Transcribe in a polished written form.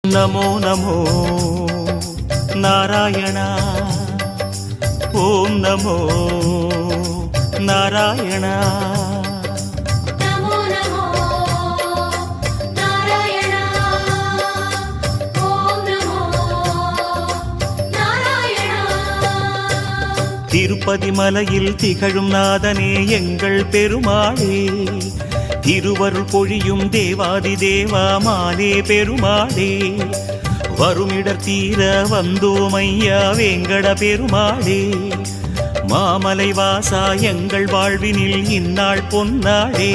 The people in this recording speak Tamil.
नमो नमो नारायणा ओम नमो नारायणा नमो नमो नारायणा ओम नमो नारायणा திருப்பதி மலையில் திகழும் நாதனே எங்கள் பெருமாளே திருவருள் பொழியும் தேவாதி தேவா மாலே பெருமாளே வருமிடர் தீர வந்தோமையா வேங்கட பெருமாளே மாமலை வாசா எங்கள் வாழ்வினில் இந்நாள் பொன்னாளே